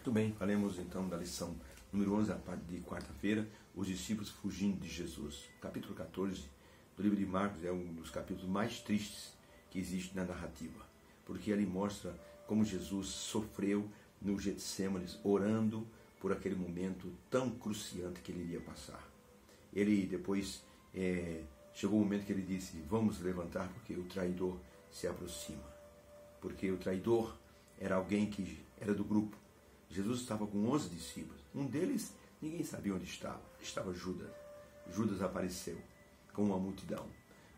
Muito bem, falemos então da lição número 11, a parte de quarta-feira, os discípulos fugindo de Jesus. O capítulo 14 do livro de Marcos é um dos capítulos mais tristes que existe na narrativa, porque ali mostra como Jesus sofreu no Getsêmani, orando por aquele momento tão cruciante que ele iria passar. Ele depois, chegou o momento que ele disse, vamos levantar porque o traidor se aproxima. Porque o traidor era alguém que era do grupo. Jesus estava com 11 discípulos. Um deles, ninguém sabia onde estava. Estava Judas. Judas apareceu com uma multidão,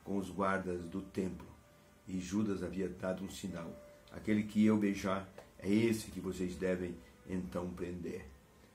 com os guardas do templo. E Judas havia dado um sinal. Aquele que eu beijar é esse que vocês devem então prender.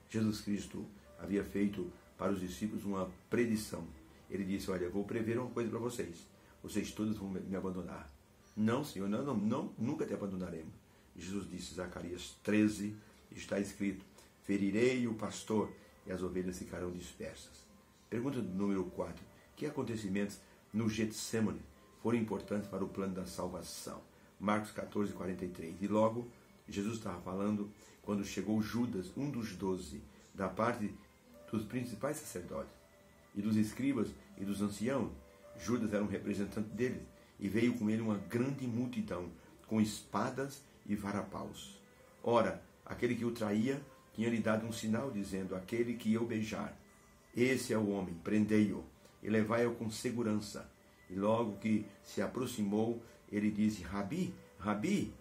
Jesus Cristo havia feito para os discípulos uma predição. Ele disse, olha, eu vou prever uma coisa para vocês. Vocês todos vão me abandonar. Não, Senhor, não, nunca te abandonaremos. Jesus disse, Zacarias 13, está escrito, ferirei o pastor e as ovelhas ficarão dispersas. Pergunta número 4. Que acontecimentos no Getsêmani foram importantes para o plano da salvação? Marcos 14, 43. E logo, Jesus estava falando quando chegou Judas, um dos 12, da parte dos principais sacerdotes e dos escribas e dos anciãos. Judas era um representante deles e veio com ele uma grande multidão, com espadas e varapaus. Ora, aquele que o traía tinha lhe dado um sinal, dizendo, aquele que eu beijar, esse é o homem, prendei-o e levai-o com segurança. E logo que se aproximou, ele disse, Rabi, Rabi,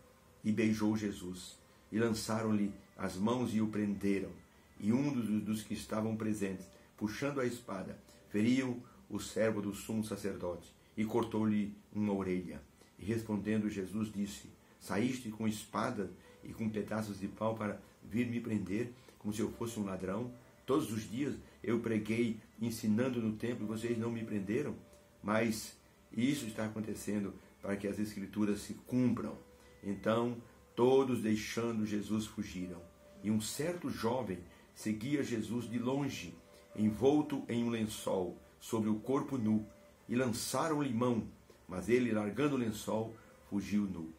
e beijou Jesus. E lançaram-lhe as mãos e o prenderam. E um dos que estavam presentes, puxando a espada, feriam o servo do sumo sacerdote e cortou-lhe uma orelha. E respondendo Jesus disse, saíste com espada e com pedaços de pau para vir me prender, como se eu fosse um ladrão? Todos os dias eu preguei ensinando no templo e vocês não me prenderam? Mas isso está acontecendo para que as escrituras se cumpram. Então todos deixando Jesus fugiram. E um certo jovem seguia Jesus de longe, envolto em um lençol, sobre o corpo nu, e lançaram-lhe mão, mas ele, largando o lençol, fugiu nu.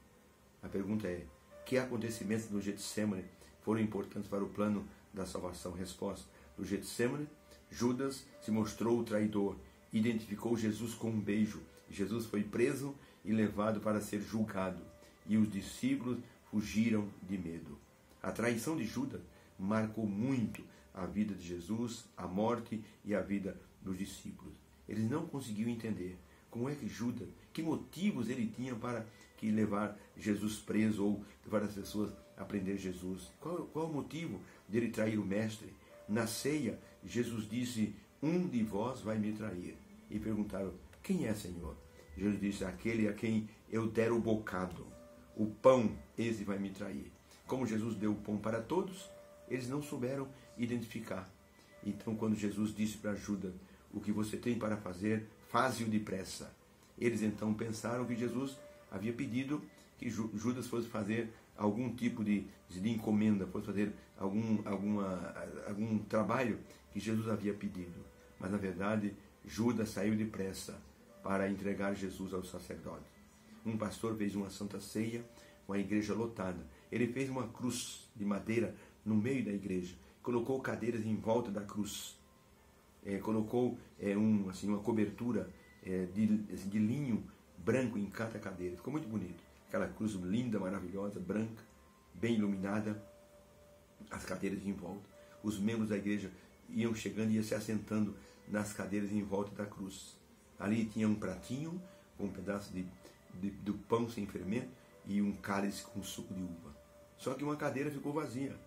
A pergunta é, que acontecimentos no Getsêmani foram importantes para o plano da salvação? Resposta, no Getsêmani, Judas se mostrou o traidor, identificou Jesus com um beijo. Jesus foi preso e levado para ser julgado, e os discípulos fugiram de medo. A traição de Judas marcou muito a vida de Jesus, a morte e a vida dos discípulos. Eles não conseguiam entender como é que Judas, que motivos ele tinha para que levar Jesus preso ou levar as pessoas a prender Jesus. Qual o motivo dele trair o mestre? Na ceia, Jesus disse, um de vós vai me trair. E perguntaram, quem é, Senhor? Jesus disse, aquele a quem eu der o bocado, o pão, esse vai me trair. Como Jesus deu o pão para todos, eles não souberam identificar. Então, quando Jesus disse para Judas, o que você tem para fazer, faze-o depressa. Eles então pensaram que Jesus havia pedido que Judas fosse fazer algum tipo de encomenda, fosse fazer algum trabalho que Jesus havia pedido. Mas, na verdade, Judas saiu depressa para entregar Jesus aos sacerdotes. Um pastor fez uma santa ceia com a igreja lotada. Ele fez uma cruz de madeira no meio da igreja, colocou cadeiras em volta da cruz, colocou uma cobertura de linho branco em cada cadeira. Ficou muito bonito. Aquela cruz linda, maravilhosa, branca, bem iluminada, as cadeiras em volta. Os membros da igreja iam chegando e iam se assentando nas cadeiras em volta da cruz. Ali tinha um pratinho com um pedaço do pão sem fermento e um cálice com suco de uva. Só que uma cadeira ficou vazia.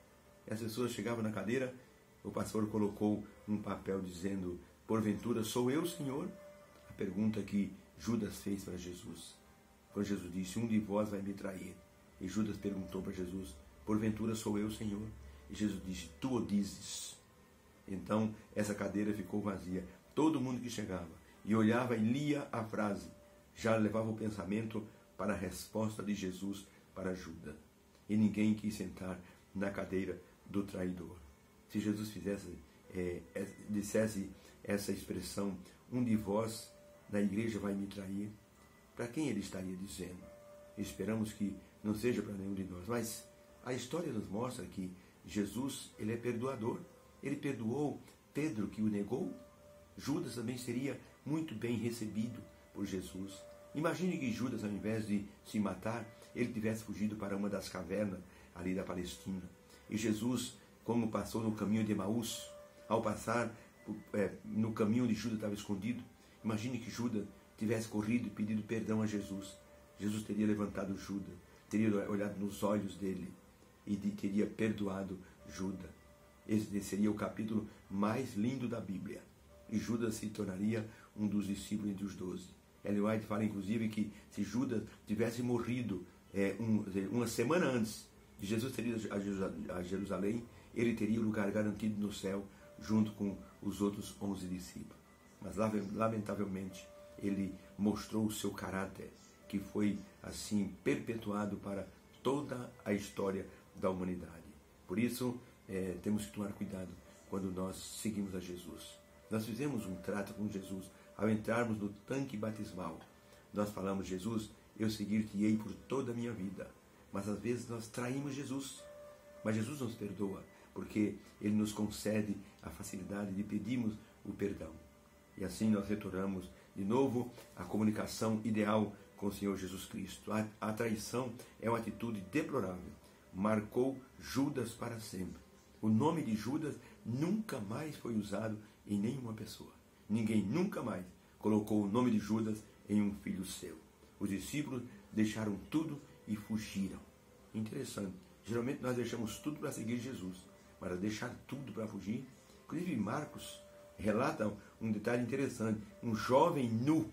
As pessoas chegavam na cadeira, o pastor colocou um papel dizendo, porventura sou eu, Senhor? A pergunta que Judas fez para Jesus. Quando Jesus disse, um de vós vai me trair. E Judas perguntou para Jesus, porventura sou eu, Senhor? E Jesus disse, tu o dizes. Então essa cadeira ficou vazia. Todo mundo que chegava e olhava e lia a frase, já levava o pensamento para a resposta de Jesus para Judas. E ninguém quis sentar na cadeira do traidor. Se Jesus dissesse essa expressão, um de vós na igreja vai me trair, para quem ele estaria dizendo? Esperamos que não seja para nenhum de nós, mas a história nos mostra que Jesus, ele é perdoador. Ele perdoou Pedro, que o negou. Judas também seria muito bem recebido por Jesus. Imagine que Judas, ao invés de se matar, ele tivesse fugido para uma das cavernas ali da Palestina. E Jesus, como passou no caminho de Emaús, ao passar no caminho de Judas estava escondido, imagine que Judas tivesse corrido e pedido perdão a Jesus. Jesus teria levantado Judas, teria olhado nos olhos dele e teria perdoado Judas. Esse seria o capítulo mais lindo da Bíblia. E Judas se tornaria um dos discípulos entre os 12. Ellen White fala, inclusive, que se Judas tivesse morrido uma semana antes de Jesus ter ido a Jerusalém, ele teria o lugar garantido no céu, junto com os outros 11 discípulos. Mas, lamentavelmente, ele mostrou o seu caráter, que foi, assim, perpetuado para toda a história da humanidade. Por isso, temos que tomar cuidado quando nós seguimos a Jesus. Nós fizemos um trato com Jesus ao entrarmos no tanque batismal. Nós falamos, Jesus, eu seguir-te-ei por toda a minha vida. Mas às vezes nós traímos Jesus. Mas Jesus nos perdoa, porque Ele nos concede a facilidade de pedirmos o perdão. E assim nós retornamos de novo à comunicação ideal com o Senhor Jesus Cristo. A traição é uma atitude deplorável. Marcou Judas para sempre. O nome de Judas nunca mais foi usado em nenhuma pessoa. Ninguém nunca mais colocou o nome de Judas em um filho seu. Os discípulos deixaram tudo e fugiram. Interessante. Geralmente nós deixamos tudo para seguir Jesus. Para deixar tudo para fugir. Inclusive Marcos relata um detalhe interessante. Um jovem nu,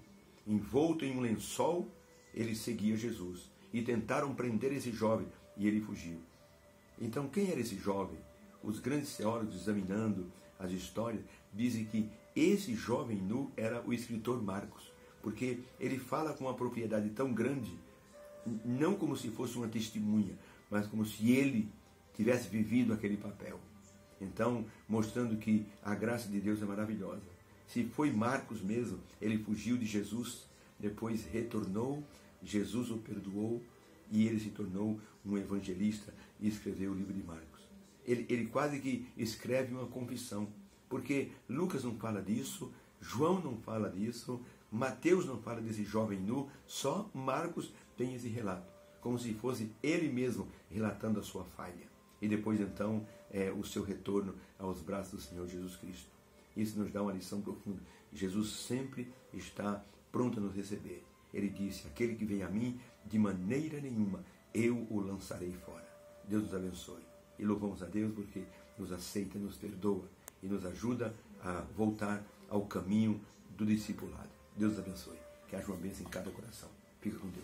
envolto em um lençol, ele seguia Jesus. E tentaram prender esse jovem e ele fugiu. Então quem era esse jovem? Os grandes teólogos, examinando as histórias, dizem que esse jovem nu era o escritor Marcos, porque ele fala com uma propriedade tão grande, não como se fosse uma testemunha, mas como se ele tivesse vivido aquele papel. Então, mostrando que a graça de Deus é maravilhosa. Se foi Marcos mesmo, ele fugiu de Jesus, depois retornou, Jesus o perdoou e ele se tornou um evangelista e escreveu o livro de Marcos. Ele quase que escreve uma confissão, porque Lucas não fala disso, João não fala disso, Mateus não fala desse jovem nu, só Marcos tem esse relato, como se fosse ele mesmo relatando a sua falha. E depois então o seu retorno aos braços do Senhor Jesus Cristo. Isso nos dá uma lição profunda. Jesus sempre está pronto a nos receber. Ele disse, aquele que vem a mim, de maneira nenhuma eu o lançarei fora. Deus nos abençoe. E louvamos a Deus porque nos aceita, nos perdoa e nos ajuda a voltar ao caminho do discipulado. Deus nos abençoe. Que haja uma bênção em cada coração. Fica com Deus.